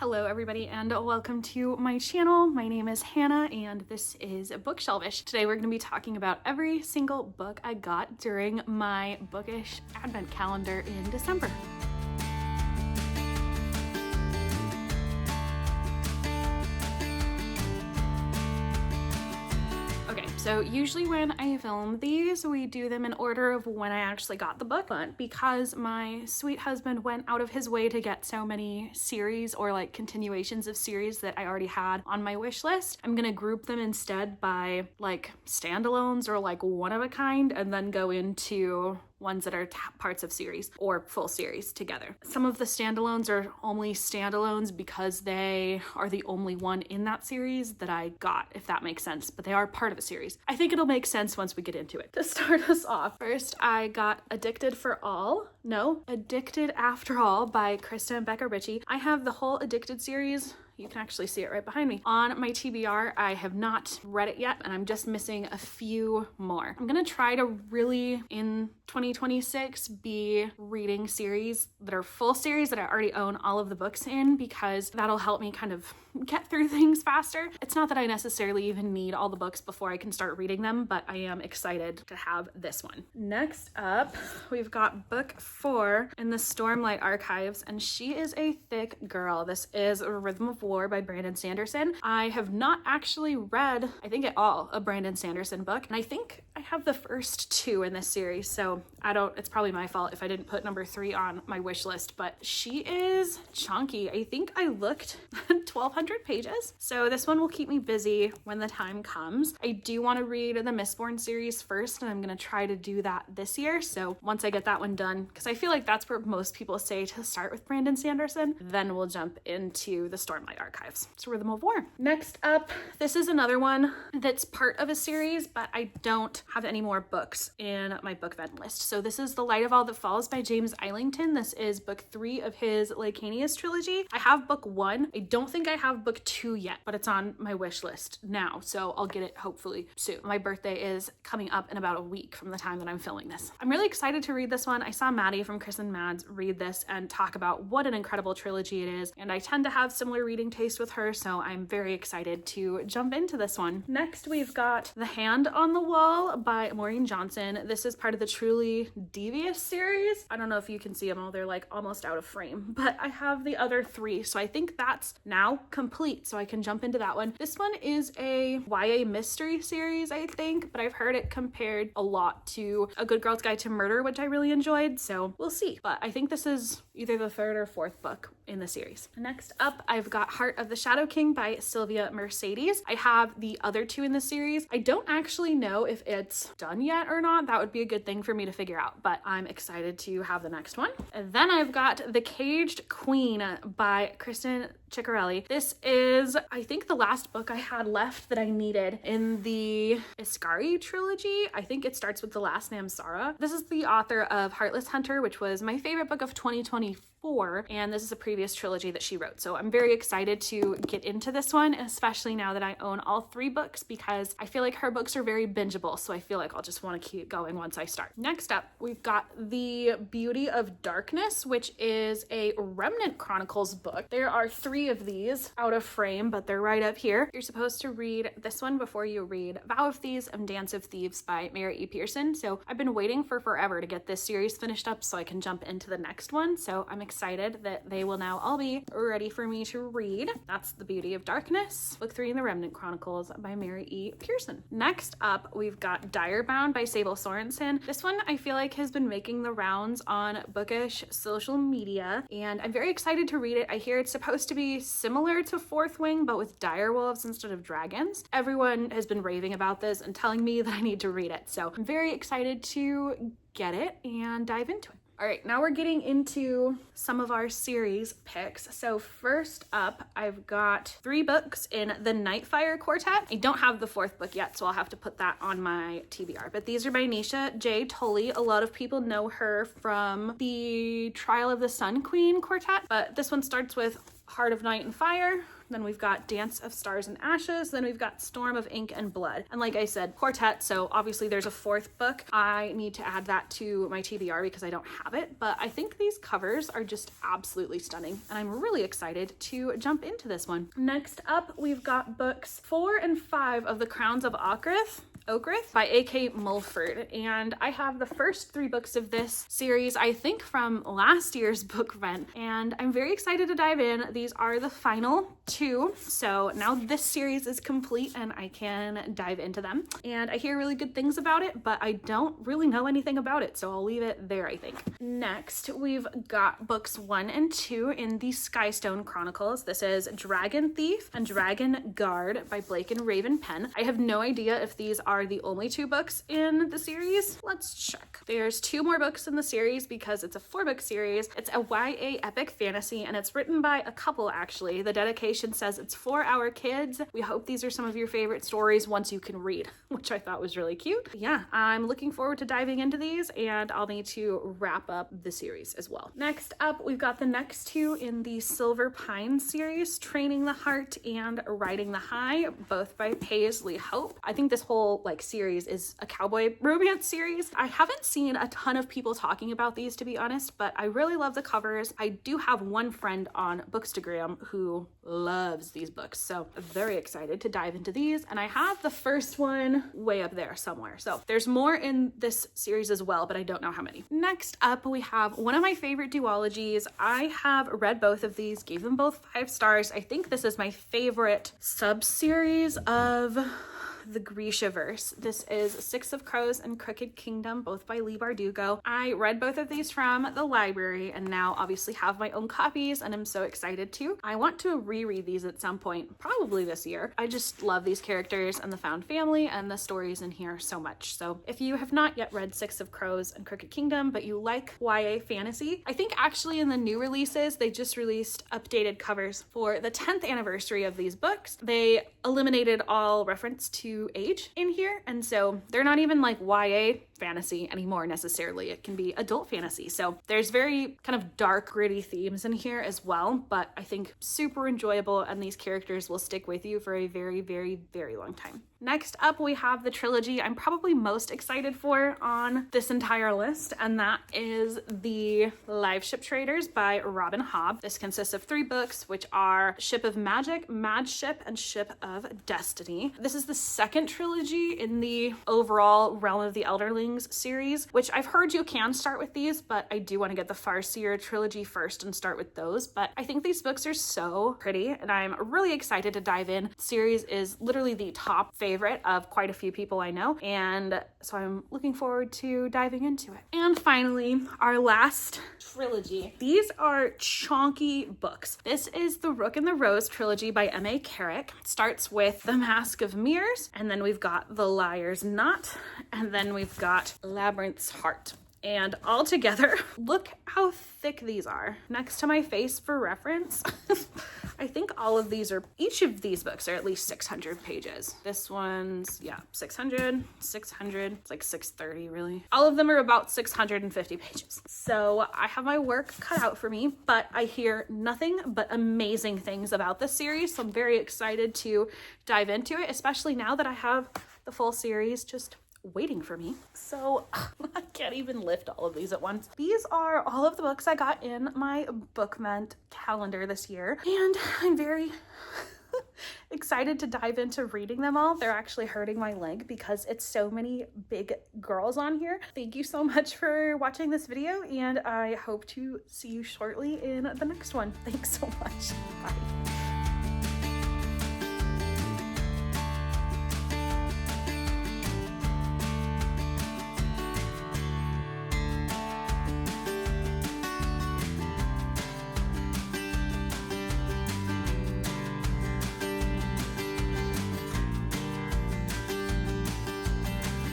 Hello everybody and welcome to my channel. My name is Hannah and this is Bookshelvish. Today we're going to be talking about every single book I got during my Bookish advent calendar in December. So usually when I film these, we do them in order of when I actually got the book, but because my sweet husband went out of his way to get so many series or like continuations of series that I already had on my wish list, I'm gonna group them instead by like standalones or like one of a kind and then go into ones that are parts of series or full series together. Some of the standalones are only standalones because they are the only one in that series that I got, if that makes sense, but they are part of a series. I think it'll make sense once we get into it. To start us off, first I got Addicted After All by Krista and Becca Ritchie. I have the whole Addicted series. You can actually see it right behind me. On my TBR, I have not read it yet, and I'm just missing a few more. I'm gonna try to really, in 2026, be reading series that are full series that I already own all of the books in, because that'll help me kind of get through things faster. It's not that I necessarily even need all the books before I can start reading them, but I am excited to have this one. Next up, we've got book 4 in the Stormlight Archives, and she is a thick girl. This is A Rhythm of War by Brandon Sanderson. I have not actually read, I think at all, a Brandon Sanderson book, and I think I have the first 2 in this series, so it's probably my fault if I didn't put number 3 on my wish list, but she is chunky. I think I looked 1,200 pages, so this one will keep me busy when the time comes. I do want to read the Mistborn series first, and I'm going to try to do that this year, so once I get that one done, because I feel like that's where most people say to start with Brandon Sanderson, then we'll jump into the Stormlight Archives. It's Rhythm of War. Next up, this is another one that's part of a series, but I don't have any more books in my Bookvent list. So this is The Light of All That Falls by James Islington. This is book 3 of his Lycanius trilogy. I have book 1. I don't think I have book 2 yet, but it's on my wish list now, so I'll get it hopefully soon. My birthday is coming up in about a week from the time that I'm filming this. I'm really excited to read this one. I saw Maddie from Chris and Mads read this and talk about what an incredible trilogy it is, and I tend to have similar reading taste with her, so I'm very excited to jump into this one. Next, we've got The Hand on the Wall by Maureen Johnson. This is part of the Truly Devious series. I don't know if you can see them all. They're like almost out of frame, but I have the other 3, so I think that's now complete, so I can jump into that one. This one is a YA mystery series, I think, but I've heard it compared a lot to A Good Girl's Guide to Murder, which I really enjoyed, so we'll see. But I think this is either the 3rd or 4th book in the series. Next up, I've got Heart of the Shadow King by Sylvia Mercedes. I have the other 2 in the series. I don't actually know if it's done yet or not. That would be a good thing for me to figure out, but I'm excited to have the next one. And then I've got The Caged Queen by Kristen Ciccarelli. This is, I think, the last book I had left that I needed in the Iskari trilogy. I think it starts with the last name Sarah. This is the author of Heartless Hunter, which was my favorite book of 2024, and this is a previous trilogy that she wrote. So I'm very excited to get into this one, especially now that I own all 3 books, because I feel like her books are very bingeable, so I feel like I'll just want to keep going once I start. Next up, we've got The Beauty of Darkness, which is a Remnant Chronicles book. There are 3 of these out of frame, but they're right up here. You're supposed to read this one before you read Vow of Thieves and Dance of Thieves by Mary E. Pearson. So I've been waiting for forever to get this series finished up so I can jump into the next one. So I'm excited that they will now all be ready for me to read. That's The Beauty of Darkness, book 3 in the Remnant Chronicles by Mary E. Pearson. Next up, we've got Direbound by Sable Sorensen. This one I feel like has been making the rounds on Bookish social media, and I'm very excited to read it. I hear it's supposed to be similar to Fourth Wing, but with direwolves instead of dragons. Everyone has been raving about this and telling me that I need to read it, so I'm very excited to get it and dive into it. All right, now we're getting into some of our series picks. So first up, I've got 3 books in the Nightfire Quartet. I don't have the 4th book yet, so I'll have to put that on my TBR. But these are by Nisha J. Tully. A lot of people know her from the Trial of the Sun Queen Quartet, but this one starts with Heart of Night and Fire. Then we've got Dance of Stars and Ashes. Then we've got Storm of Ink and Blood. And like I said, quartet, so obviously there's a fourth book. I need to add that to my TBR because I don't have it, but I think these covers are just absolutely stunning, and I'm really excited to jump into this one. Next up, we've got books 4 and 5 of The Crowns of Okrith by A.K. Mulford, and I have the first 3 books of this series, I think from last year's Bookvent, and I'm very excited to dive in. These are the final 2, so now this series is complete and I can dive into them, and I hear really good things about it, but I don't really know anything about it, so I'll leave it there, I think. Next, we've got books 1 and 2 in the Skystone Chronicles. This is Dragon Thief and Dragon Guard by Blake and Raven Penn. I have no idea if these are the only 2 books in the series. Let's check. There's 2 more books in the series because it's a 4-book series. It's a YA epic fantasy, and it's written by a couple, actually. The dedication says it's for our kids. We hope these are some of your favorite stories once you can read, which I thought was really cute. Yeah, I'm looking forward to diving into these, and I'll need to wrap up the series as well. Next up, we've got the next 2 in the Silver Pine series, Training the Heart and Riding the High, both by Paisley Hope. I think this whole series is a cowboy romance series. I haven't seen a ton of people talking about these, to be honest, but I really love the covers. I do have one friend on Bookstagram who loves these books, so I'm very excited to dive into these, and I have the first one way up there somewhere. So there's more in this series as well, but I don't know how many. Next up, we have one of my favorite duologies. I have read both of these, gave them both 5 stars. I think this is my favorite sub-series of the Grishaverse. This is Six of Crows and Crooked Kingdom, both by Leigh Bardugo. I read both of these from the library and now obviously have my own copies, and I'm so excited to. I want to reread these at some point, probably this year. I just love these characters and the found family and the stories in here so much. So if you have not yet read Six of Crows and Crooked Kingdom, but you like YA fantasy, I think actually in the new releases, they just released updated covers for the 10th anniversary of these books. They eliminated all reference to age in here, and so they're not even like YA fantasy anymore necessarily. It can be adult fantasy. So there's very kind of dark, gritty themes in here as well, but I think super enjoyable, and these characters will stick with you for a very, very, very long time. Next up, we have the trilogy I'm probably most excited for on this entire list, and that is the Live Ship Traders by Robin Hobb. This consists of 3 books, which are Ship of Magic, Mad Ship, and Ship of Destiny. This is the second trilogy in the overall Realm of the Elderlings series, which I've heard you can start with these, but I do want to get the Farseer trilogy first and start with those. But I think these books are so pretty, and I'm really excited to dive in. The series is literally the top favorite of quite a few people I know, and so I'm looking forward to diving into it. And finally, our last trilogy. These are chonky books. This is the Rook and the Rose trilogy by M.A. Carrick. It starts with The Mask of Mirrors, and then we've got The Liar's Knot, and then we've got Labyrinth's Heart. And all together, look how thick these are. Next to my face for reference, I think each of these books are at least 600 pages. This one's, 600, it's like 630 really. All of them are about 650 pages. So I have my work cut out for me, but I hear nothing but amazing things about this series. So I'm very excited to dive into it, especially now that I have the full series just waiting for me. So I can't even lift all of these at once. These are all of the books I got in my Bookvent calendar this year, and I'm very excited to dive into reading them all. They're actually hurting my leg because it's so many big girls on here. Thank you so much for watching this video, and I hope to see you shortly in the next one. Thanks so much. Bye.